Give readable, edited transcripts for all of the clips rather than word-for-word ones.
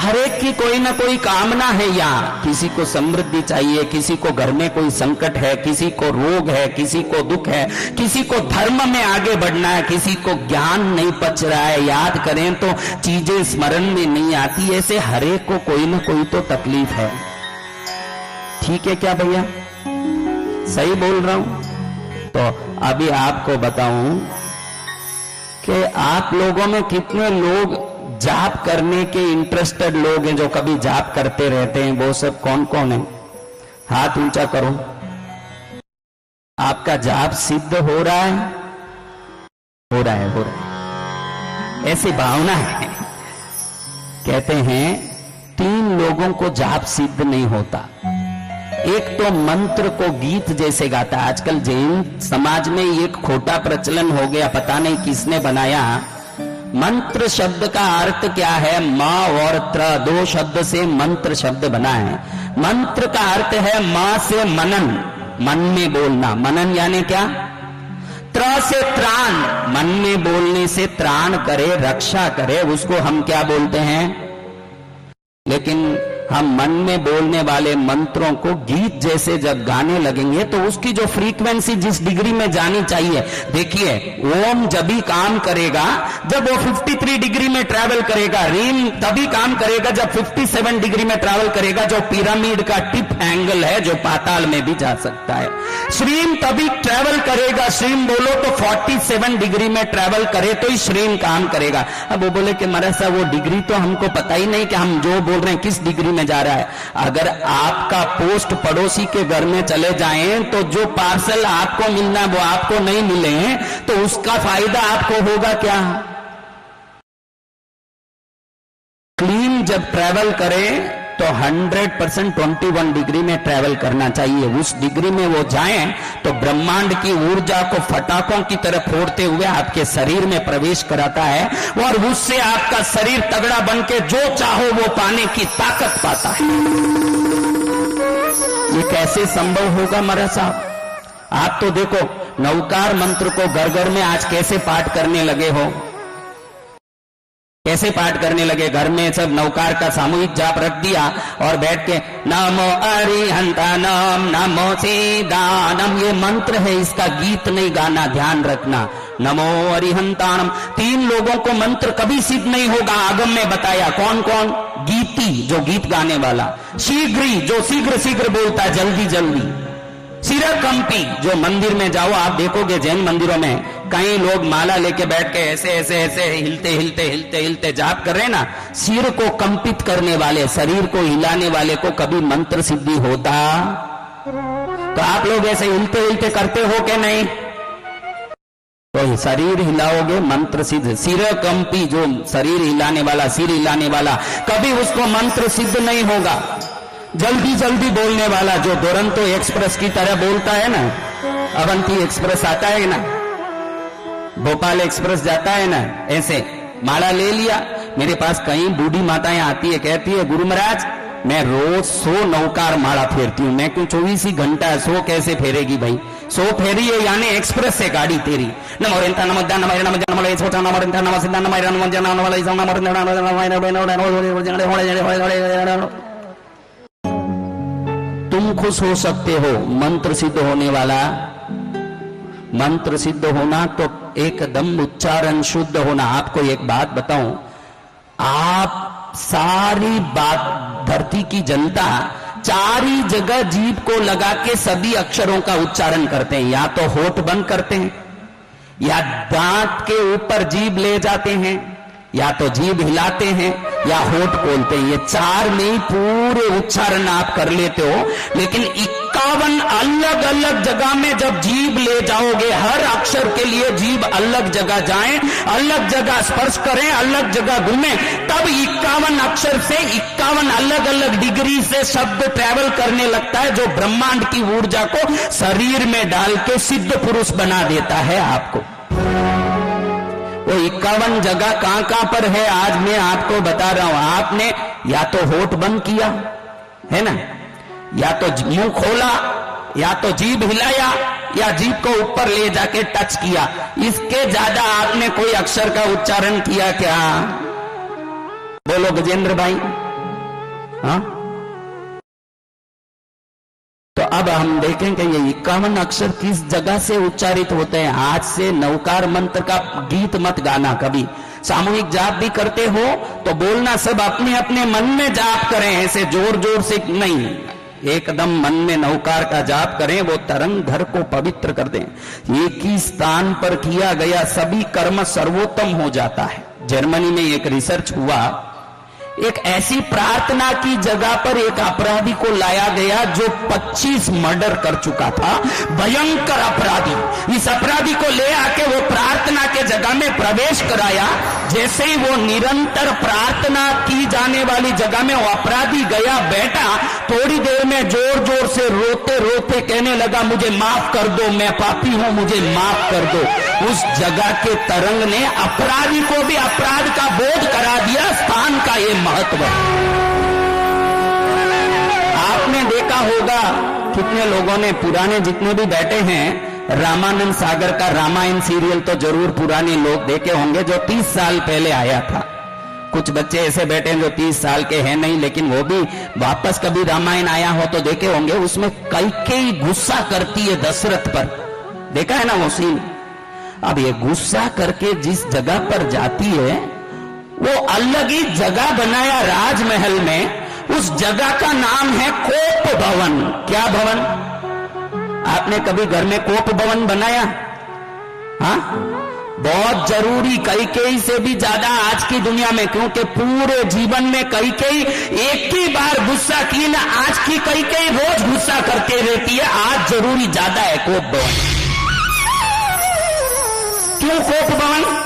हर एक की कोई ना कोई कामना है। यहाँ किसी को समृद्धि चाहिए, किसी को घर में कोई संकट है, किसी को रोग है, किसी को दुख है, किसी को धर्म में आगे बढ़ना है, किसी को ज्ञान नहीं पच रहा है, याद करें तो चीजें स्मरण में नहीं आती। ऐसे हर एक को कोई ना कोई तो तकलीफ है। ठीक है क्या भैया, सही बोल रहा हूं? तो अभी आपको बताऊं कि आप लोगों में कितने लोग जाप करने के इंटरेस्टेड लोग हैं, जो कभी जाप करते रहते हैं? वो सब कौन कौन है? हाथ ऊंचा करो। आपका जाप सिद्ध हो रहा है? हो रहा है, हो रहा है। ऐसी भावना है। कहते हैं 3 लोगों को जाप सिद्ध नहीं होता। एक तो मंत्र को गीत जैसे गाता। आजकल जैन समाज में एक खोटा प्रचलन हो गया, पता नहीं किसने बनाया। मंत्र शब्द का अर्थ क्या है? माँ और त्र, 2 शब्द से मंत्र शब्द बना है। मंत्र का अर्थ है माँ से मनन, मन में बोलना। मनन यानी क्या? त्र से त्राण, मन में बोलने से त्राण करे, रक्षा करे, उसको हम क्या बोलते हैं? लेकिन हम मन में बोलने वाले मंत्रों को गीत जैसे जब गाने लगेंगे तो उसकी जो फ्रीक्वेंसी जिस डिग्री में जानी चाहिए, देखिए ओम जब भी काम करेगा जब वो 53 डिग्री में ट्रैवल करेगा, रीम तभी काम करेगा जब 57 डिग्री में ट्रैवल करेगा, जो पिरामिड का टिप एंगल है, जो पाताल में भी जा सकता है। श्रीम तभी ट्रैवल करेगा, श्रीम बोलो तो 47 डिग्री में ट्रैवल करे तो ही श्रीम काम करेगा। अब वो बोले कि महाराज साहब वो डिग्री तो हमको पता ही नहीं कि हम जो बोल रहे हैं किस डिग्री में जा रहा है। अगर आपका पोस्ट पड़ोसी के घर में चले जाएं तो जो पार्सल आपको मिलना है वो आपको नहीं मिले तो उसका फायदा आपको होगा क्या? क्लीन जब ट्रैवल करें तो 100% 21 डिग्री में ट्रैवल करना चाहिए। उस डिग्री में वो जाएं तो ब्रह्मांड की ऊर्जा को फटाकों की तरह फोड़ते हुए आपके शरीर में प्रवेश कराता है और उससे आपका शरीर तगड़ा बन के जो चाहो वो पाने की ताकत पाता है। ये कैसे संभव होगा महाराज साहब? आप तो देखो नवकार मंत्र को घर घर में आज कैसे पाठ करने लगे हो, कैसे पाठ करने लगे। घर में सब नवकार का सामूहिक जाप रख दिया और बैठ के नमो अरिहंतानम नमो सीदानम, ये मंत्र है, इसका गीत नहीं गाना, ध्यान रखना। नमो अरिहंतानम। 3 लोगों को मंत्र कभी सिद्ध नहीं होगा, आगम में बताया। कौन कौन? गीति जो गीत गाने वाला, शीघ्री जो शीघ्र शीघ्र बोलता है, जल्दी जल्दी, सिरकंपी जो मंदिर में जाओ आप देखोगे जैन मंदिरों में कई लोग माला लेके बैठ के ऐसे ऐसे ऐसे हिलते हिलते हिलते हिलते जाप कर रहे हैं ना, सिर को कंपित करने वाले, शरीर को हिलाने वाले को कभी मंत्र सिद्धि होता? तो आप लोग ऐसे हिलते हिलते करते हो कि नहीं? तो शरीर हिलाओगे मंत्र सिद्ध। सिरकंपी जो शरीर हिलाने वाला, सिर हिलाने वाला, कभी उसको मंत्र सिद्ध नहीं होगा। जल्दी जल्दी बोलने वाला जो दुरंतो एक्सप्रेस की तरह बोलता है ना, अवंती एक्सप्रेस आता है ना, भोपाल एक्सप्रेस जाता है ना, ऐसे माला ले लिया। मेरे पास कई बूढ़ी माताएं आती है, कहती है गुरु महाराज मैं रोज 100 नवकार माला फेरती हूं। मैं क्यों 24 ही घंटा 100 कैसे फेरेगी भाई? 100 फेरी है यानी एक्सप्रेस से गाड़ी तेरी। नमो रेंता नमो दान नमो नमो नमो ले सोचा नमो रेंता नमो सिद्ध नमो नमो जन नमो ले सम नमो नमो। तुम खुश हो सकते हो, मंत्र सिद्ध होने वाला। मंत्र सिद्ध होना तो एकदम उच्चारण शुद्ध होना। आपको एक बात बताऊं, आप सारी बात धरती की जनता 4 ही जगह जीभ को लगा के सभी अक्षरों का उच्चारण करते हैं। या तो होठ बंद करते हैं, या दांत के ऊपर जीभ ले जाते हैं, या तो जीभ हिलाते हैं, या होठ खोलते हैं। ये 4 में ही पूरे उच्चारण आप कर लेते हो। लेकिन 51 अलग अलग जगह में जब जीभ ले जाओगे, हर अक्षर के लिए जीभ अलग जगह जाए, अलग जगह स्पर्श करें, अलग जगह घूमे, तब 51 अक्षर से 51 अलग अलग डिग्री से शब्द ट्रैवल करने लगता है, जो ब्रह्मांड की ऊर्जा को शरीर में डाल के सिद्ध पुरुष बना देता है आपको। वो 51 जगह कहां कहां पर है आज मैं आपको बता रहा हूं। आपने या तो होठ बंद किया है ना, या तो मुंह खोला, या तो जीभ हिलाया, या जीभ को ऊपर ले जाके टच किया। इसके ज्यादा आपने कोई अक्षर का उच्चारण किया क्या? बोलो गजेंद्र भाई, हाँ, तो अब हम देखेंगे ये 51 अक्षर किस जगह से उच्चारित होते हैं। आज से नवकार मंत्र का गीत मत गाना कभी। सामूहिक जाप भी करते हो तो बोलना सब अपने अपने मन में जाप करें, ऐसे जोर जोर से नहीं, एकदम मन में नवकार का जाप करें, वो तरंग घर को पवित्र कर दें। एक ही स्थान पर किया गया सभी कर्म सर्वोत्तम हो जाता है। जर्मनी में एक रिसर्च हुआ, एक ऐसी प्रार्थना की जगह पर एक अपराधी को लाया गया जो 25 मर्डर कर चुका था, भयंकर अपराधी। इस अपराधी को ले आके वो प्रार्थना के जगह में प्रवेश कराया। जैसे ही वो निरंतर प्रार्थना की जाने वाली जगह में वो अपराधी गया, बैठा, थोड़ी देर में जोर जोर से रोते रोते कहने लगा, मुझे माफ कर दो, मैं पापी हूं, मुझे माफ कर दो। उस जगह के तरंग ने अपराधी को भी अपराध का बोध करा दिया, स्थान का ये महत्व। आपने देखा होगा कितने लोगों ने, पुराने जितने भी बैठे हैं, रामानंद सागर का रामायण सीरियल तो जरूर पुराने लोग देखे होंगे, जो 30 साल पहले आया था। कुछ बच्चे ऐसे बैठे हैं जो 30 साल के हैं नहीं, लेकिन वो भी वापस कभी रामायण आया हो तो देखे होंगे। उसमें कैकेयी गुस्सा करती है दशरथ पर, देखा है ना वो सीन। अब ये गुस्सा करके जिस जगह पर जाती है, वो अलग ही जगह बनाया राजमहल में। उस जगह का नाम है कोप भवन। क्या भवन? आपने कभी घर में कोप भवन बनाया? हाँ, बहुत जरूरी, कैकेयी से भी ज्यादा आज की दुनिया में, क्योंकि पूरे जीवन में कैकेयी एक ही बार गुस्सा की ना, आज की कैकेयी रोज गुस्सा करते रहती है। आज जरूरी ज्यादा है कोप भवन। क्यों कोप भवन?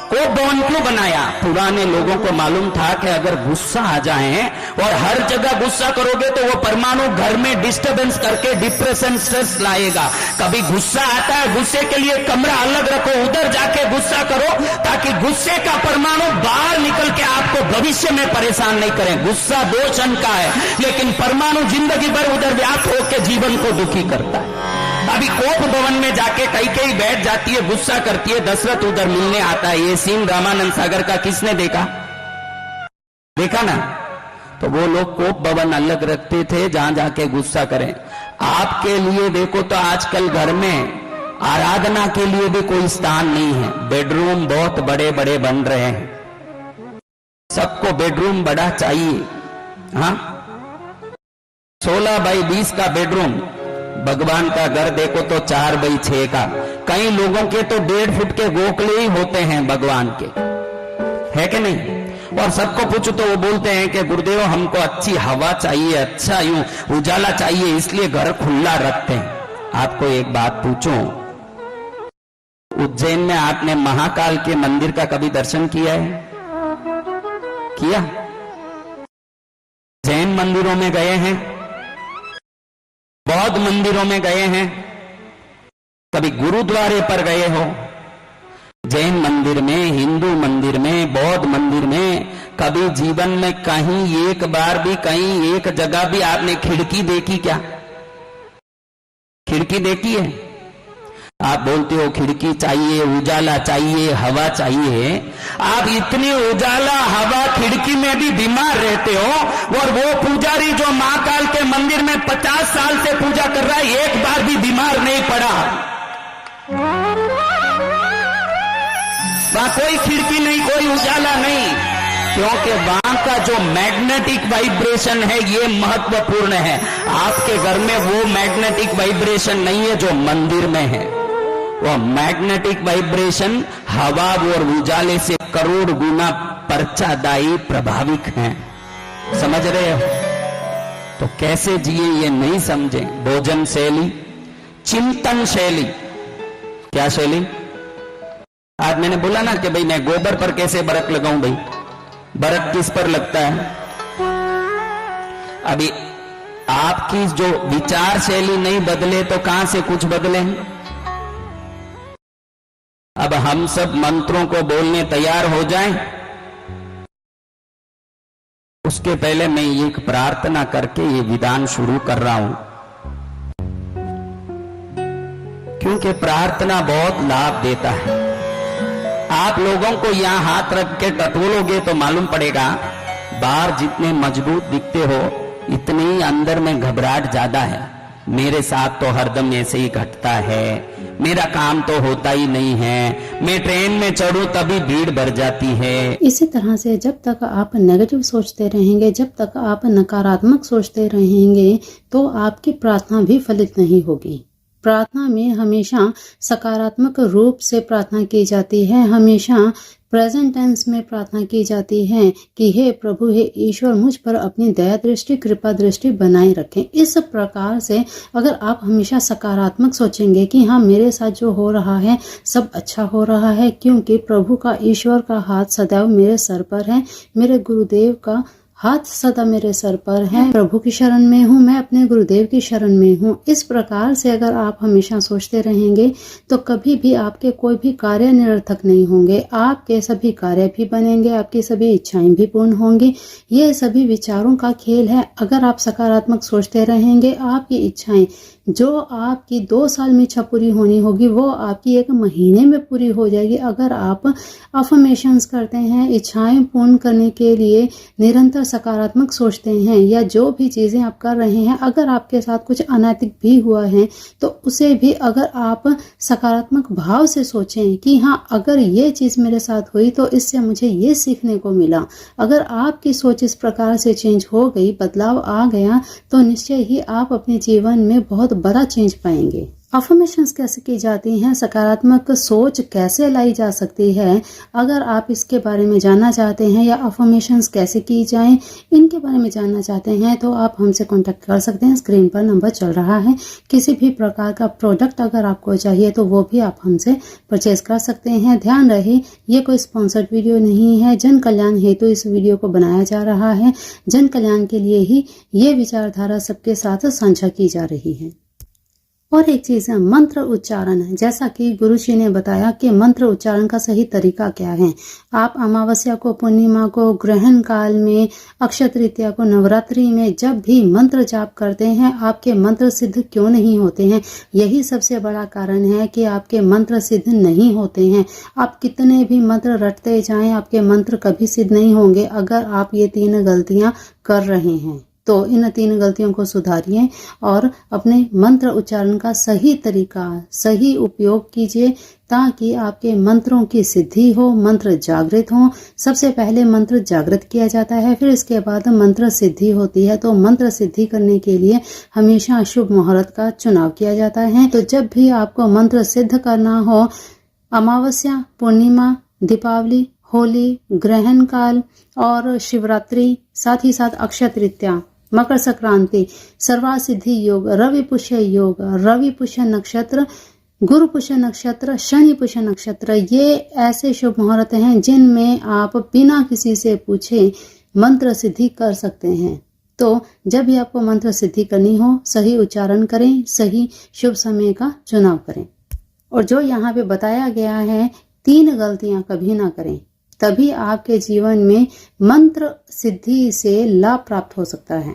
कोप भवन क्यों बनाया? पुराने लोगों को मालूम था कि अगर गुस्सा आ जाए और हर जगह गुस्सा करोगे तो वो परमाणु घर में डिस्टरबेंस करके डिप्रेशन, स्ट्रेस लाएगा। कभी गुस्सा आता है, गुस्से के लिए कमरा अलग रखो, उधर जाके गुस्सा करो, ताकि गुस्से का परमाणु बाहर निकल के आपको भविष्य में परेशान नहीं करें। गुस्सा 2 क्षण का है, लेकिन परमाणु जिंदगी भर उधर व्याप्त होकर जीवन को दुखी करता है। अभी कोप भवन में जाके कैकेयी बैठ जाती है, गुस्सा करती है, दशरथ उधर मिलने आता है। ये सीन रामानंद सागर का किसने देखा? देखा ना? तो वो लोग कोप भवन अलग रखते थे जहां जाके गुस्सा करें। आपके लिए देखो तो आजकल घर में आराधना के लिए भी कोई स्थान नहीं है। बेडरूम बहुत बड़े बड़े बन रहे हैं, सबको बेडरूम बड़ा चाहिए। हाँ, 16 बाई 20 का बेडरूम। भगवान का घर देखो तो 4 बाई 6 का। कई लोगों के तो 1.5 फुट के गोखले ही होते हैं भगवान के, है कि नहीं? और सबको पूछो तो वो बोलते हैं कि गुरुदेव हमको अच्छी हवा चाहिए, अच्छा यूं उजाला चाहिए, इसलिए घर खुला रखते हैं। आपको एक बात पूछूं, उज्जैन में आपने महाकाल के मंदिर का कभी दर्शन किया है? किया? जैन मंदिरों में गए हैं, बौद्ध मंदिरों में गए हैं, कभी गुरुद्वारे पर गए हो? जैन मंदिर में, हिंदू मंदिर में, बौद्ध मंदिर में कभी जीवन में कहीं एक बार भी, कहीं एक जगह भी आपने खिड़की देखी क्या? खिड़की देखी है? आप बोलते हो खिड़की चाहिए, उजाला चाहिए, हवा चाहिए। आप इतनी उजाला, हवा, खिड़की में भी बीमार रहते हो, और वो पुजारी जो महाकाल के मंदिर में 50 साल से पूजा कर रहा है, एक बार भी बीमार नहीं पड़ा। वहां कोई खिड़की नहीं, कोई उजाला नहीं, क्योंकि वहां का जो मैग्नेटिक वाइब्रेशन है ये महत्वपूर्ण है। आपके घर में वो मैग्नेटिक वाइब्रेशन नहीं है जो मंदिर में है। वो मैग्नेटिक वाइब्रेशन हवा और उजाले से करोड़ गुना पर्चादायी प्रभाविक हैं। समझ रहे हो? तो कैसे जिए ये नहीं समझे। भोजन शैली, चिंतन शैली। क्या शैली? आज मैंने बोला ना कि भाई मैं गोबर पर कैसे बरक लगाऊं। भाई बरक किस पर लगता है? अभी आपकी जो विचार शैली नहीं बदले तो कहां से कुछ बदले? अब हम सब मंत्रों को बोलने तैयार हो जाएं, उसके पहले मैं एक प्रार्थना करके ये विधान शुरू कर रहा हूं, क्योंकि प्रार्थना बहुत लाभ देता है। आप लोगों को यहां हाथ रख के टटोलोगे तो मालूम पड़ेगा बाहर जितने मजबूत दिखते हो इतने ही अंदर में घबराहट ज्यादा है। मेरे साथ तो हरदम ऐसे ही घटता है, मेरा काम तो होता ही नहीं है, मैं ट्रेन में चढ़ूं तभी भीड़ भर जाती है। इसी तरह से जब तक आप नेगेटिव सोचते रहेंगे, जब तक आप नकारात्मक सोचते रहेंगे, तो आपकी प्रार्थना भी फलित नहीं होगी। प्रार्थना में हमेशा सकारात्मक रूप से प्रार्थना की जाती है, हमेशा प्रेजेंट टेंस में प्रार्थना की जाती है कि हे प्रभु, हे ईश्वर, मुझ पर अपनी दया दृष्टि, कृपा दृष्टि बनाए रखें। इस प्रकार से अगर आप हमेशा सकारात्मक सोचेंगे कि हाँ, मेरे साथ जो हो रहा है सब अच्छा हो रहा है, क्योंकि प्रभु का, ईश्वर का हाथ सदैव मेरे सर पर है, मेरे गुरुदेव का हाथ सदा मेरे सर पर है, प्रभु की शरण में हूँ, मैं अपने गुरुदेव की शरण में हूँ। इस प्रकार से अगर आप हमेशा सोचते रहेंगे तो कभी भी आपके कोई भी कार्य निरर्थक नहीं होंगे, आपके सभी कार्य भी बनेंगे, आपकी सभी इच्छाएं भी पूर्ण होंगी। ये सभी विचारों का खेल है। अगर आप सकारात्मक सोचते रहेंगे, आपकी इच्छाएं जो आपकी 2 साल में इच्छा पूरी होनी होगी वो आपकी 1 महीने में पूरी हो जाएगी। अगर आप अफर्मेशंस करते हैं, इच्छाएं पूर्ण करने के लिए निरंतर सकारात्मक सोचते हैं, या जो भी चीजें आप कर रहे हैं, अगर आपके साथ कुछ अनैतिक भी हुआ है तो उसे भी अगर आप सकारात्मक भाव से सोचें कि हाँ, अगर ये चीज मेरे साथ हुई तो इससे मुझे ये सीखने को मिला, अगर आपकी सोच इस प्रकार से चेंज हो गई, बदलाव आ गया, तो निश्चय ही आप अपने जीवन में बहुत बड़ा चेंज पाएंगे। अफर्मेशंस कैसे की जाती हैं, सकारात्मक सोच कैसे लाई जा सकती है, अगर आप इसके बारे में जानना चाहते हैं या अफर्मेशंस कैसे की जाएं, इनके बारे में जानना चाहते हैं तो आप हमसे कांटेक्ट कर सकते हैं। स्क्रीन पर नंबर चल रहा है। किसी भी प्रकार का प्रोडक्ट अगर आपको चाहिए तो वो भी आप हमसे परचेज कर सकते हैं। ध्यान रहे, ये कोई स्पॉन्सर्ड वीडियो नहीं है, जन कल्याण हेतु इस वीडियो को बनाया जा रहा है। जन कल्याण के लिए ही ये विचारधारा सबके साथ साझा की जा रही है। और एक चीज है मंत्र उच्चारण, जैसा कि गुरु जी ने बताया कि मंत्र उच्चारण का सही तरीका क्या है। आप अमावस्या को, पूर्णिमा को, ग्रहण काल में, अक्षय तृतीया को, नवरात्रि में जब भी मंत्र जाप करते हैं, आपके मंत्र सिद्ध क्यों नहीं होते हैं? यही सबसे बड़ा कारण है कि आपके मंत्र सिद्ध नहीं होते हैं। आप कितने भी मंत्र रटते जाएं, आपके मंत्र कभी सिद्ध नहीं होंगे अगर आप ये 3 गलतियां कर रहे हैं। तो इन 3 गलतियों को सुधारिए और अपने मंत्र उच्चारण का सही तरीका, सही उपयोग कीजिए ताकि आपके मंत्रों की सिद्धि हो, मंत्र जागृत हो। सबसे पहले मंत्र जागृत किया जाता है, फिर इसके बाद मंत्र सिद्धि होती है। तो मंत्र सिद्धि करने के लिए हमेशा शुभ मुहूर्त का चुनाव किया जाता है। तो जब भी आपको मंत्र सिद्ध करना हो, अमावस्या, पूर्णिमा, दीपावली, होली, ग्रहण काल और शिवरात्रि, साथ ही साथ अक्षय तृतीया, मकर संक्रांति, सर्वासिद्धि योग, रवि पुष्य योग, रवि पुष्य नक्षत्र, गुरु पुष्य नक्षत्र, शनि पुष्य नक्षत्र, ये ऐसे शुभ मुहूर्त हैं जिनमें आप बिना किसी से पूछे मंत्र सिद्धि कर सकते हैं। तो जब भी आपको मंत्र सिद्धि करनी हो, सही उच्चारण करें, सही शुभ समय का चुनाव करें। और जो यहाँ पे बताया गया है, 3 गलतियां कभी ना करें, तभी आपके जीवन में मंत्र सिद्धि से लाभ प्राप्त हो सकता है।